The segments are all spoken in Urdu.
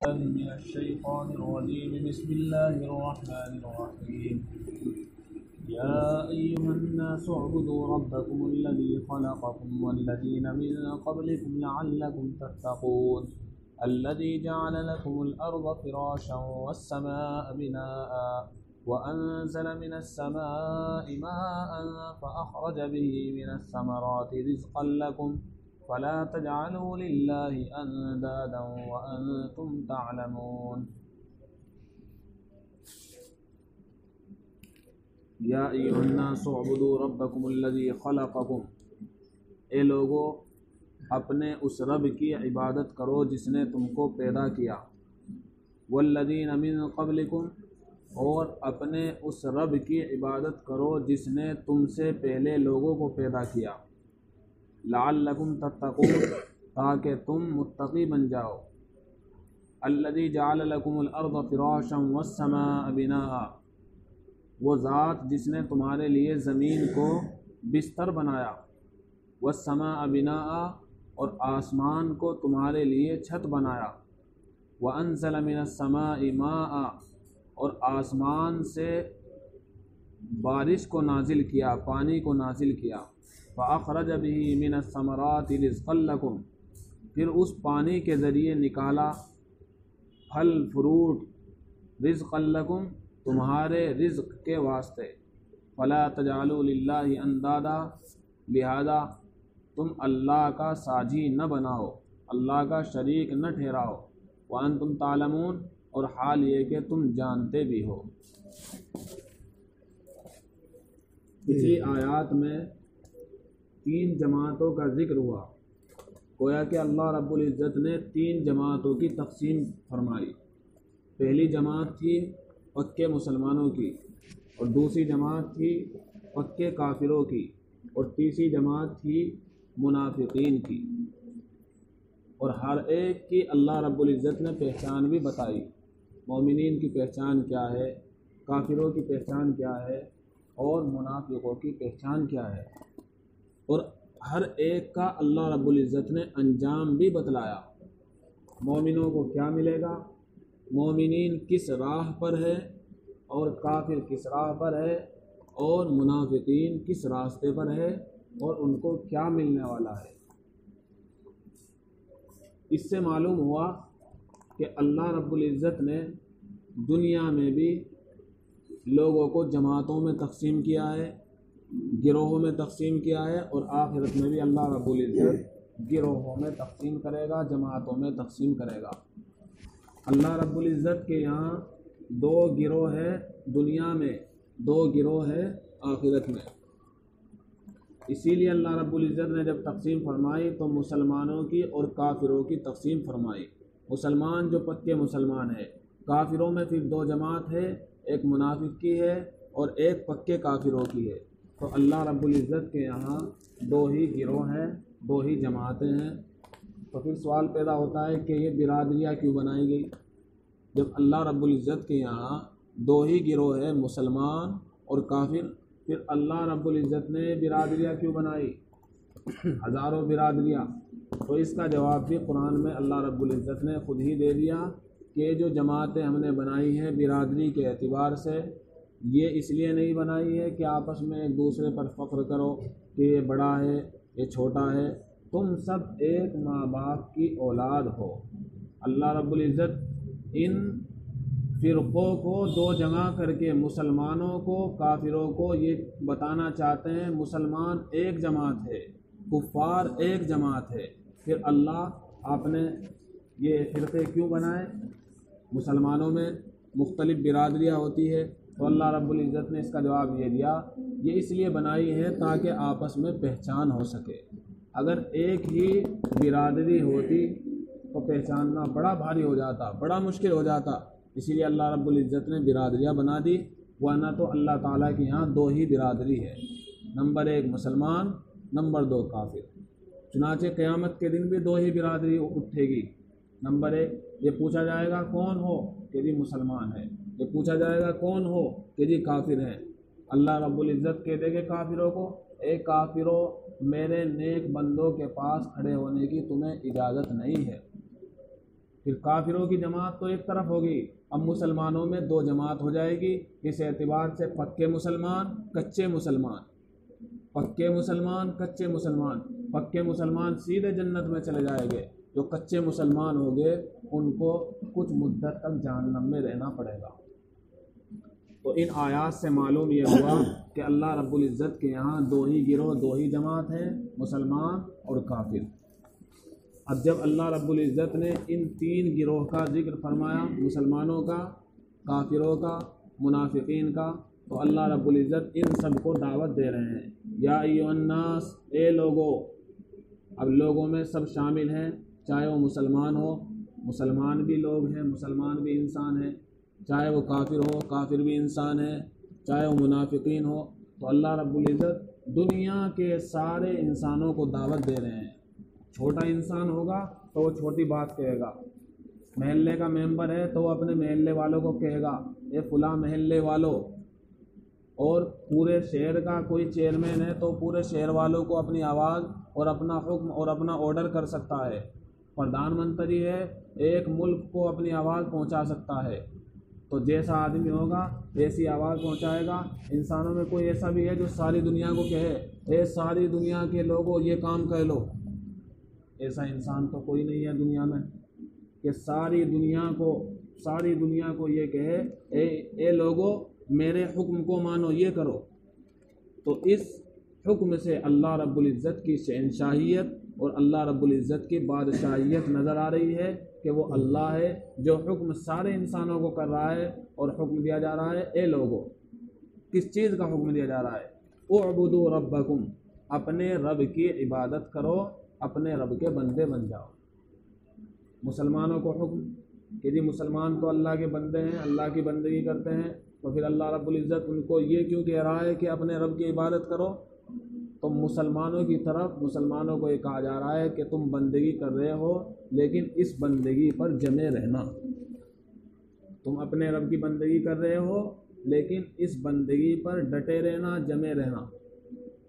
من الشيطان الرجيم بسم الله الرحمن الرحيم يا أيها الناس اعبدوا ربكم الذي خلقكم والذين من قبلكم لعلكم تتقون الذي جعل لكم الأرض فراشا والسماء بناء وأنزل من السماء ماء فأخرج به من الثمرات رزقا لكم فلا تجعلوا لله أندادا وأنتم تعلمون یا ایھا الناس اعبدوا ربکم الذی خلقکم، اے لوگو اپنے اس رب کی عبادت کرو جس نے تم کو پیدا کیا، والذین من قبلکم، اور اپنے اس رب کی عبادت کرو جس نے تم سے پہلے لوگوں کو پیدا کیا، لعلکم تتقون، تاکہ تم متقی بن جاؤ، الذی جعل لکم الارض فراشا والسماء بناء، وہ ذات جس نے تمہارے لیے زمین کو بستر بنایا، والسماء بناء، اور آسمان کو تمہارے لیے چھت بنایا، وانزل من السماء ماء، اور آسمان سے بارش کو نازل کیا، پانی کو نازل کیا، فاخرج به من الثمرات رزقا لكم، پھر اس پانی کے ذریعے نکالا پھل فروٹ، رزقا لكم، تمہارے رزق کے واسطے، فلا تجعلوا للہ اندادا، لہذا تم اللہ کا ساجی نہ بناؤ، اللہ کا شریک نہ ٹھہراؤ، وانتم تعلمون، اور حال یہ کہ تم جانتے بھی ہو۔ پچھلی آیات میں 3 جماعتوں کا ذکر ہوا، گویا کہ اللہ رب العزت نے 3 جماعتوں کی تقسیم فرمائی۔ پہلی جماعت تھی پکے مسلمانوں کی، اور دوسری جماعت تھی پکے کافروں کی، اور تیسری جماعت تھی منافقین کی، اور ہر ایک کی اللہ رب العزت نے پہچان بھی بتائی، مومنین کی پہچان کیا ہے، کافروں کی پہچان کیا ہے، اور منافقوں کی پہچان کیا ہے، اور ہر ایک کا اللہ رب العزت نے انجام بھی بتلایا، مومنوں کو کیا ملے گا، مومنین کس راہ پر ہے اور کافر کس راہ پر ہے، اور منافقین کس راستے پر ہے اور ان کو کیا ملنے والا ہے۔ اس سے معلوم ہوا کہ اللہ رب العزت نے دنیا میں بھی لوگوں کو جماعتوں میں تقسیم کیا ہے، گروہوں میں تقسیم کیا ہے، اور آخرت میں بھی اللہ رب العزت گروہوں میں تقسیم کرے گا، جماعتوں میں تقسیم کرے گا۔ اللہ رب العزت کے یہاں 2 گروہ ہے دنیا میں، 2 گروہ ہے آخرت میں۔ اسی لیے اللہ رب العزت نے جب تقسیم فرمائی تو مسلمانوں کی اور کافروں کی تقسیم فرمائی۔ مسلمان جو پکے مسلمان ہے، کافروں میں پھر 2 جماعت ہے، ایک منافق کی ہے اور ایک پکے کافروں کی ہے۔ تو اللہ رب العزت کے یہاں 2 ہی گروہ ہیں، 2 ہی جماعتیں ہیں۔ تو پھر سوال پیدا ہوتا ہے کہ یہ برادریاں کیوں بنائی گئی؟ جب اللہ رب العزت کے یہاں 2 ہی گروہ ہے، مسلمان اور کافر، پھر اللہ رب العزت نے برادریاں کیوں بنائی، ہزاروں برادریاں؟ تو اس کا جواب بھی قرآن میں اللہ رب العزت نے خود ہی دے دیا کہ جو جماعتیں ہم نے بنائی ہیں برادری کے اعتبار سے، یہ اس لیے نہیں بنائی ہے کہ آپس میں ایک دوسرے پر فخر کرو کہ یہ بڑا ہے یہ چھوٹا ہے، تم سب ایک ماں باپ کی اولاد ہو۔ اللہ رب العزت ان فرقوں کو 2 جمع کر کے مسلمانوں کو کافروں کو یہ بتانا چاہتے ہیں مسلمان ایک جماعت ہے، کفار ایک جماعت ہے۔ پھر اللہ آپ نے یہ فرقے کیوں بنائے؟ مسلمانوں میں مختلف برادریاں ہوتی ہے، تو اللہ رب العزت نے اس کا جواب یہ دیا، یہ اس لیے بنائی ہے تاکہ آپس میں پہچان ہو سکے۔ اگر ایک ہی برادری ہوتی تو پہچاننا بڑا بھاری ہو جاتا، بڑا مشکل ہو جاتا، اسی لیے اللہ رب العزت نے برادریاں بنا دی، ورنہ تو اللہ تعالیٰ کے یہاں 2 ہی برادری ہے، نمبر 1 مسلمان، نمبر 2 کافر۔ چنانچہ قیامت کے دن بھی 2 ہی برادری اٹھے گی، نمبر 1 یہ پوچھا جائے گا کون ہو کہ جی مسلمان ہے، یہ پوچھا جائے گا کون ہو کہ جی کافر ہے۔ اللہ رب العزت کہتے کہ کافروں کو، اے کافروں میرے نیک بندوں کے پاس کھڑے ہونے کی تمہیں اجازت نہیں ہے۔ پھر کافروں کی جماعت تو ایک طرف ہوگی، اب مسلمانوں میں دو جماعت ہو جائے گی، اس اعتبار سے پکے مسلمان کچے مسلمان، پکے مسلمان کچے مسلمان۔ پکے مسلمان سیدھے جنت میں چلے جائیں گے، جو کچے مسلمان ہوں گے ان کو کچھ مدت تک جہنم میں رہنا پڑے گا۔ تو ان آیات سے معلوم یہ ہوا کہ اللہ رب العزت کے یہاں دو ہی گروہ، دو ہی جماعت ہیں، مسلمان اور کافر۔ اب جب اللہ رب العزت نے ان تین گروہ کا ذکر فرمایا، مسلمانوں کا، کافروں کا، منافقین کا، تو اللہ رب العزت ان سب کو دعوت دے رہے ہیں، یا ایھا الناس، اے لوگو۔ اب لوگوں میں سب شامل ہیں، چاہے وہ مسلمان ہو، مسلمان بھی لوگ ہیں، مسلمان بھی انسان ہیں، چاہے وہ کافر ہو، کافر بھی انسان ہے، چاہے وہ منافقین ہو۔ تو اللہ رب العزت دنیا کے سارے انسانوں کو دعوت دے رہے ہیں۔ چھوٹا انسان ہوگا تو وہ چھوٹی بات کہے گا، محلے کا ممبر ہے تو وہ اپنے محلے والوں کو کہے گا اے فلاں محلے والوں، اور پورے شہر کا کوئی چیئرمین ہے تو پورے شہر والوں کو اپنی آواز اور اپنا حکم اور اپنا آرڈر کر سکتا ہے۔ پردھان منتری ہے، ایک ملک کو اپنی آواز پہنچا سکتا ہے۔ تو جیسا آدمی ہوگا ایسی آواز پہنچائے گا۔ انسانوں میں کوئی ایسا بھی ہے جو ساری دنیا کو کہے اے ساری دنیا کے لوگوں یہ کام کہہ لو؟ ایسا انسان تو کوئی نہیں ہے دنیا میں کہ ساری دنیا کو یہ کہے اے لوگوں میرے حکم کو مانو، یہ کرو۔ تو اس حکم سے اللہ رب العزت کی شہنشاہیت اور اللہ رب العزت کی بادشاہیت نظر آ رہی ہے کہ وہ اللہ ہے جو حکم سارے انسانوں کو کر رہا ہے، اور حکم دیا جا رہا ہے اے لوگوں۔ کس چیز کا حکم دیا جا رہا ہے؟ اعبدوا ربکم، اپنے رب کی عبادت کرو، اپنے رب کے بندے بن جاؤ۔ مسلمانوں کو حکم کہ جی مسلمان تو اللہ کے بندے ہیں، اللہ کی بندگی کرتے ہیں، تو پھر اللہ رب العزت ان کو یہ کیوں کہہ رہا ہے کہ اپنے رب کی عبادت کرو؟ تو مسلمانوں کی طرف مسلمانوں کو یہ کہا جا رہا ہے کہ تم بندگی کر رہے ہو لیکن اس بندگی پر جمے رہنا۔ تم اپنے رب کی بندگی کر رہے ہو لیکن اس بندگی پر ڈٹے رہنا، جمے رہنا۔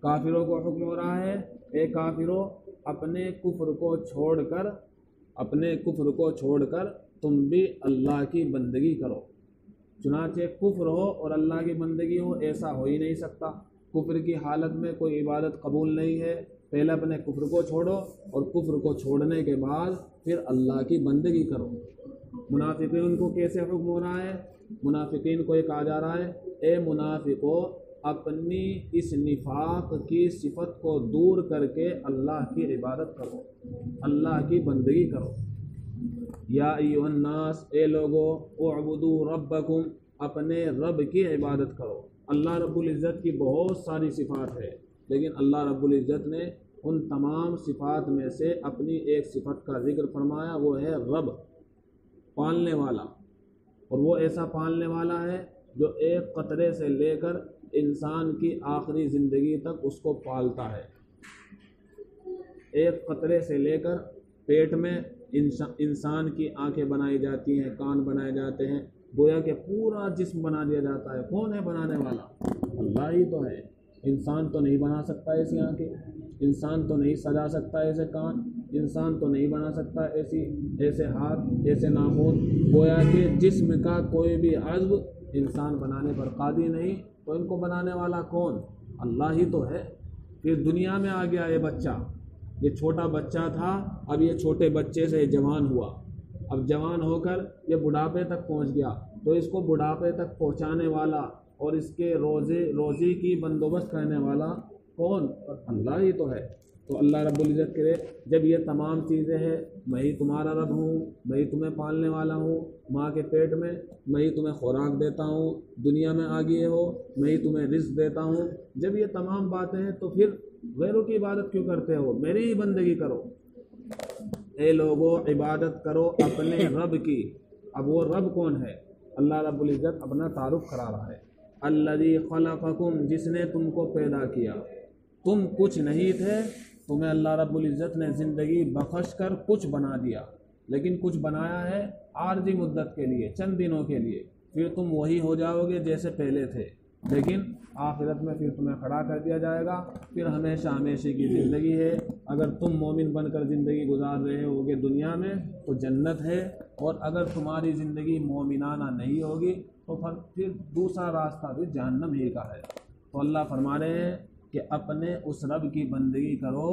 کافروں کو حکم ہو رہا ہے اے کافروں اپنے کفر کو چھوڑ کر تم بھی اللہ کی بندگی کرو۔ چنانچہ کفر ہو اور اللہ کی بندگی ہو ایسا ہو ہی نہیں سکتا۔ کفر کی حالت میں کوئی عبادت قبول نہیں ہے۔ پہلے اپنے کفر کو چھوڑو اور کفر کو چھوڑنے کے بعد پھر اللہ کی بندگی کرو۔ منافقین کو کیسے حکم ہو رہا ہے؟ منافقین کو یہ کہا جا رہا ہے اے منافقو اپنی اس نفاق کی صفت کو دور کر کے اللہ کی عبادت کرو، اللہ کی بندگی کرو۔ یا ایھا الناس، اے لوگو، اعبدوا ربکم، اپنے رب کی عبادت کرو۔ اللہ رب العزت کی بہت ساری صفات ہے، لیکن اللہ رب العزت نے ان تمام صفات میں سے اپنی ایک صفت کا ذکر فرمایا، وہ ہے رب، پالنے والا۔ اور وہ ایسا پالنے والا ہے جو ایک قطرے سے لے کر انسان کی آخری زندگی تک اس کو پالتا ہے۔ ایک قطرے سے لے کر پیٹ میں انسان کی آنکھیں بنائی جاتی ہیں، کان بنائے جاتے ہیں، گویا کہ پورا جسم بنا دیا جاتا ہے۔ کون ہے بنانے والا؟ اللہ ہی تو ہے۔ انسان تو نہیں بنا سکتا ایسی آنکھیں، انسان تو نہیں سجا سکتا ایسے کان، انسان تو نہیں بنا سکتا ایسے ہاتھ، ایسے ناخن۔ گویا کہ جسم کا کوئی بھی عضو انسان بنانے پر قادر نہیں، تو ان کو بنانے والا کون؟ اللہ ہی تو ہے۔ پھر دنیا میں آ گیا یہ بچہ، یہ چھوٹا بچہ تھا، اب یہ چھوٹے بچے سے جوان ہوا، اب جوان ہو کر یہ بڑھاپے تک پہنچ گیا، تو اس کو بڑھاپے تک پہنچانے والا اور اس کے روزی کی بندوبست کرنے والا کون؟ اللہ ہی تو ہے۔ تو اللہ رب العزت کرے جب یہ تمام چیزیں ہیں، میں ہی تمہارا رب ہوں، میں ہی تمہیں پالنے والا ہوں، ماں کے پیٹ میں میں ہی تمہیں خوراک دیتا ہوں، دنیا میں آ گئے ہو میں ہی تمہیں رزق دیتا ہوں، جب یہ تمام باتیں ہیں تو پھر غیروں کی عبادت کیوں کرتے ہو؟ میری ہی بندگی کرو۔ اے لوگو عبادت کرو اپنے رب کی۔ اب وہ رب کون ہے؟ اللہ رب العزت اپنا تعارف کرا رہا ہے۔ الذی خلقکم، جس نے تم کو پیدا کیا، تم کچھ نہیں تھے، تمہیں اللہ رب العزت نے زندگی بخش کر کچھ بنا دیا، لیکن کچھ بنایا ہے عارضی مدت کے لیے، چند دنوں کے لیے، پھر تم وہی ہو جاؤ گے جیسے پہلے تھے۔ لیکن آخرت میں پھر تمہیں کھڑا کر دیا جائے گا، پھر ہمیشہ ہمیشہ کی زندگی ہے۔ اگر تم مومن بن کر زندگی گزار رہے ہوگے دنیا میں تو جنت ہے، اور اگر تمہاری زندگی مومنانہ نہیں ہوگی تو پھر دوسرا راستہ بھی جہنم ہی کا ہے۔ تو اللہ فرما رہے ہیں کہ اپنے اس رب کی بندگی کرو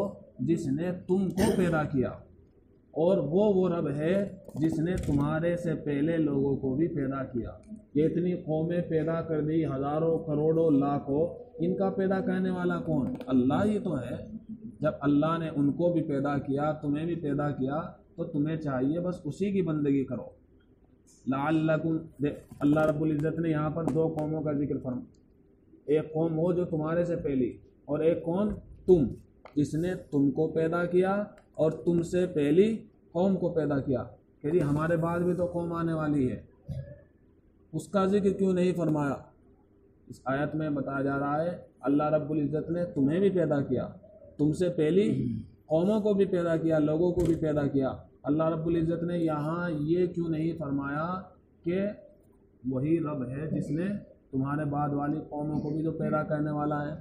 جس نے تم کو پیدا کیا، اور وہ رب ہے جس نے تمہارے سے پہلے لوگوں کو بھی پیدا کیا۔ یہ اتنی قومیں پیدا کر دی، ہزاروں کروڑوں لاکھوں، ان کا پیدا کرنے والا کون؟ اللہ ہی تو ہے۔ جب اللہ نے ان کو بھی پیدا کیا، تمہیں بھی پیدا کیا، تو تمہیں چاہیے بس اسی کی بندگی کرو۔ لعلکم، اللہ رب العزت نے یہاں پر دو قوموں کا ذکر فرمایا، ایک قوم وہ جو تمہارے سے پہلی، اور ایک کون؟ تم، جس نے تم کو پیدا کیا اور تم سے پہلی قوم کو پیدا کیا۔ کہ جی ہمارے بعد بھی تو قوم آنے والی ہے، اس کا ذکر کیوں نہیں فرمایا؟ اس آیت میں بتایا جا رہا ہے اللہ رب العزت نے تمہیں بھی پیدا کیا، تم سے پہلی قوموں کو بھی پیدا کیا، لوگوں کو بھی پیدا کیا۔ اللہ رب العزت نے یہاں یہ کیوں نہیں فرمایا کہ وہی رب ہے جس نے تمہارے بعد والی قوموں کو بھی جو پیدا کرنے والا ہے؟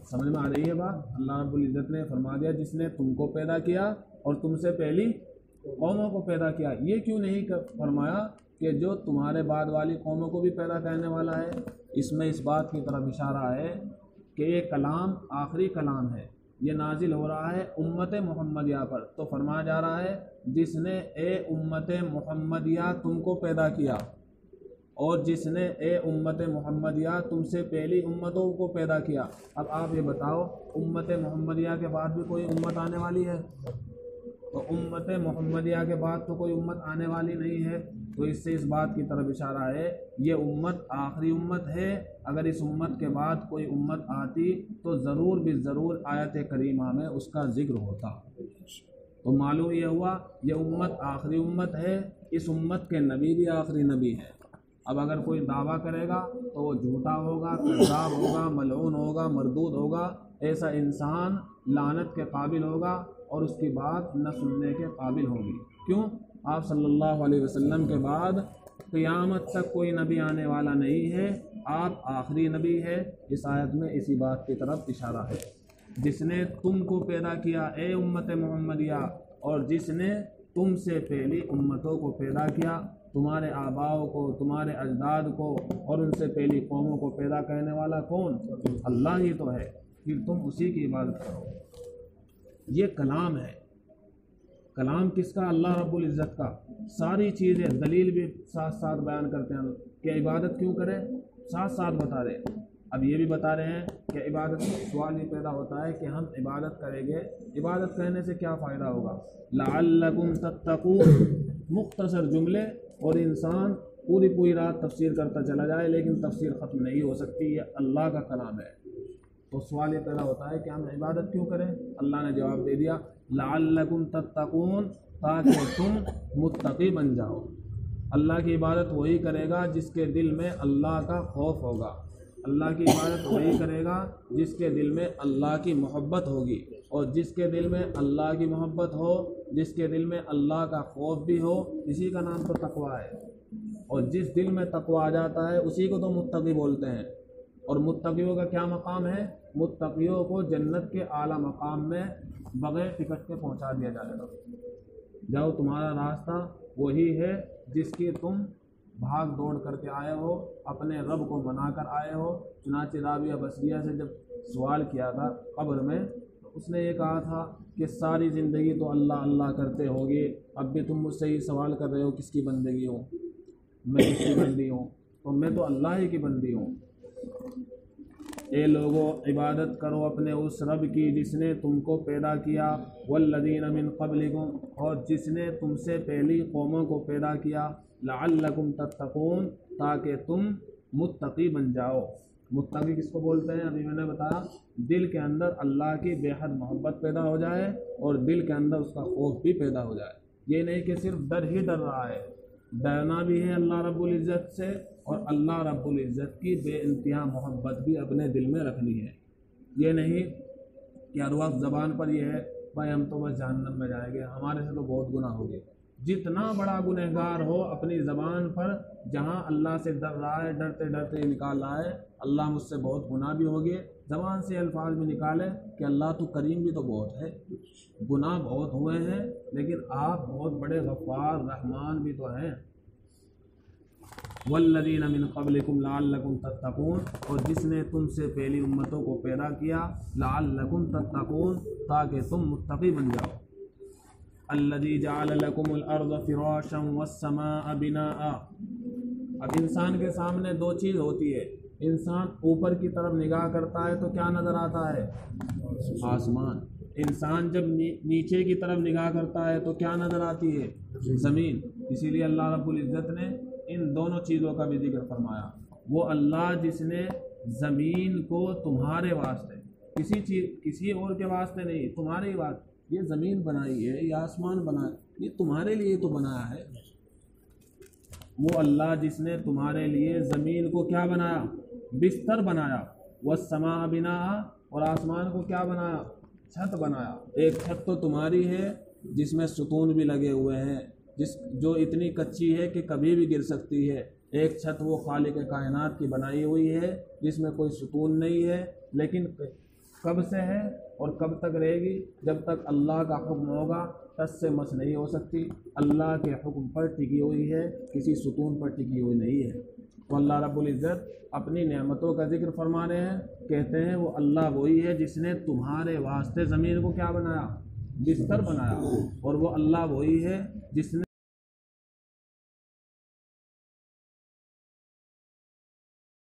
سمجھ میں آ رہی ہے بات؟ اللہ رب العزت نے فرما دیا جس نے تم کو پیدا کیا اور تم سے پہلی قوموں کو پیدا کیا۔ یہ کیوں نہیں فرمایا کہ جو تمہارے بعد والی قوموں کو بھی پیدا کرنے والا ہے؟ اس میں اس بات کی طرف اشارہ ہے کہ یہ کلام آخری کلام ہے، یہ نازل ہو رہا ہے امت محمدیہ پر، تو فرمایا جا رہا ہے جس نے اے امت محمدیہ تم کو پیدا کیا، اور جس نے اے امت محمدیہ تم سے پہلی امتوں کو پیدا کیا۔ اب آپ یہ بتاؤ امت محمدیہ کے بعد بھی کوئی امت آنے والی ہے؟ تو امت محمدیہ کے بعد تو کوئی امت آنے والی نہیں ہے، تو اس سے اس بات کی طرف اشارہ ہے یہ امت آخری امت ہے۔ اگر اس امت کے بعد کوئی امت آتی تو ضرور بھی ضرور آیت کریمہ میں اس کا ذکر ہوتا۔ تو معلوم یہ ہوا یہ امت آخری امت ہے، اس امت کے نبی بھی آخری نبی ہے۔ اب اگر کوئی دعویٰ کرے گا تو وہ جھوٹا ہوگا، کذاب ہوگا، ملعون ہوگا، مردود ہوگا، ایسا انسان لعنت کے قابل ہوگا اور اس کی بات نہ سننے کے قابل ہوگی۔ کیوں؟ آپ صلی اللہ علیہ وسلم کے بعد قیامت تک کوئی نبی آنے والا نہیں ہے، آپ آخری نبی ہے۔ اس آیت میں اسی بات کی طرف اشارہ ہے، جس نے تم کو پیدا کیا اے امت محمدیہ، اور جس نے تم سے پہلی امتوں کو پیدا کیا، تمہارے آباؤں کو، تمہارے اجداد کو، اور ان سے پہلی قوموں کو پیدا کرنے والا کون؟ اللہ ہی تو ہے، پھر تم اسی کی عبادت کرو۔ یہ کلام ہے، کلام کس کا؟ اللہ رب العزت کا۔ ساری چیزیں دلیل بھی ساتھ ساتھ بیان کرتے ہیں کہ عبادت کیوں کریں، ساتھ ساتھ بتا رہے ہیں۔ اب یہ بھی بتا رہے ہیں کہ عبادت کا سوال یہ پیدا ہوتا ہے کہ ہم عبادت کریں گے، عبادت کرنے سے کیا فائدہ ہوگا؟ لعلکم تتقون، مختصر جملے، اور انسان پوری رات تفسیر کرتا چلا جائے لیکن تفسیر ختم نہیں ہو سکتی، یہ اللہ کا کلام ہے۔ تو سوال یہ پیدا ہوتا ہے کہ ہم عبادت کیوں کریں؟ اللہ نے جواب دے دیا لعلکم تتقون، تاکہ تم متقی بن جاؤ۔ اللہ کی عبادت وہی کرے گا جس کے دل میں اللہ کا خوف ہوگا، اللہ کی عبادت وہی کرے گا جس کے دل میں اللہ کی محبت ہوگی، اور جس کے دل میں اللہ کی محبت ہو، جس کے دل میں اللہ کا خوف بھی ہو، اسی کا نام تو تقویٰ ہے۔ اور جس دل میں تقویٰ آ جاتا ہے اسی کو تو متقی بولتے ہیں۔ اور متقیوں کا کیا مقام ہے؟ متقیوں کو جنت کے اعلیٰ مقام میں بغیر ٹکٹ کے پہنچا دیا جائے گا۔ جاؤ تمہارا راستہ وہی ہے جس کی تم بھاگ دوڑ کر کے آئے ہو، اپنے رب کو منا کر آئے ہو۔ چنانچہ رابعہ بصریہ سے جب سوال کیا تھا قبر میں، تو اس نے یہ کہا تھا کہ ساری زندگی تو اللہ اللہ کرتے ہوگی، اب بھی تم مجھ سے ہی سوال کر رہے ہو کس کی بندگی ہوں، میں کس کی بندی ہوں؟ تو میں تو اللہ ہی کی بندی ہوں۔ اے لوگو عبادت کرو اپنے اس رب کی جس نے تم کو پیدا کیا، والذین من قبلکم، اور جس نے تم سے پہلی قوموں کو پیدا کیا، لعلکم تتقون، تاکہ تم متقی بن جاؤ۔ متقی کس کو بولتے ہیں؟ ابھی میں نے بتایا، دل کے اندر اللہ کی بے حد محبت پیدا ہو جائے اور دل کے اندر اس کا خوف بھی پیدا ہو جائے۔ یہ نہیں کہ صرف ڈر ہی ڈر رہا ہے، ڈرنا بھی ہے اللہ رب العزت سے، اور اللہ رب العزت کی بے انتہا محبت بھی اپنے دل میں رکھنی ہے۔ یہ نہیں کہ ہر وقت زبان پر یہ ہے بھائی ہم تو بس جہنم میں جائیں گے، ہمارے سے تو بہت گناہ ہو گئے، جتنا بڑا گنہگار ہو اپنی زبان پر جہاں اللہ سے ڈر رہا ہے، ڈرتے ڈرتے نکال رہا ہے اللہ مجھ سے بہت گناہ بھی ہو گئے، زبان سے الفاظ بھی نکالے کہ اللہ تو کریم بھی تو بہت ہے، گناہ بہت ہوئے ہیں لیکن آپ بہت بڑے غفار رحمان بھی تو ہیں۔ والذین من قبلکم لعلکم تتقون، اور جس نے تم سے پہلی امتوں کو پیدا کیا لعلکم تتقون، تاکہ تم متقی بن جاؤ۔ الذی جعل لکم الارض فراشا والسماء بناء، اب انسان کے سامنے دو چیز ہوتی ہے، انسان اوپر کی طرف نگاہ کرتا ہے تو کیا نظر آتا ہے؟ آسمان۔ انسان جب نیچے کی طرف نگاہ کرتا ہے تو کیا نظر آتی ہے؟ زمین۔ اسی لیے اللہ رب العزت نے ان دونوں چیزوں کا بھی ذکر فرمایا۔ وہ اللہ جس نے زمین کو تمہارے واسطے، کسی اور کے واسطے نہیں، تمہارے ہی واسطے یہ زمین بنائی ہے، یہ آسمان بنایا، یہ تمہارے لیے تو بنایا ہے۔ وہ اللہ جس نے تمہارے لیے زمین کو کیا بنایا؟ بستر بنایا، والسماء بناء، اور آسمان کو کیا بنایا؟ چھت بنایا۔ ایک چھت تو تمہاری ہے جس میں ستون بھی لگے ہوئے ہیں، جو اتنی کچی ہے کہ کبھی بھی گر سکتی ہے۔ ایک چھت وہ خالق کائنات کی بنائی ہوئی ہے جس میں کوئی ستون نہیں ہے، لیکن کب سے ہے اور کب تک رہے گی؟ جب تک اللہ کا حکم ہوگا ٹس سے مس نہیں ہو سکتی، اللہ کے حکم پر ٹکی ہوئی ہے، کسی ستون پر ٹکی ہوئی نہیں ہے۔ تو اللہ رب العزت اپنی نعمتوں کا ذکر فرما رہے ہیں، کہتے ہیں وہ اللہ وہی ہے جس نے تمہارے واسطے زمین کو کیا بنایا؟ بستر بنایا، اور وہ اللہ وہی ہے جس نے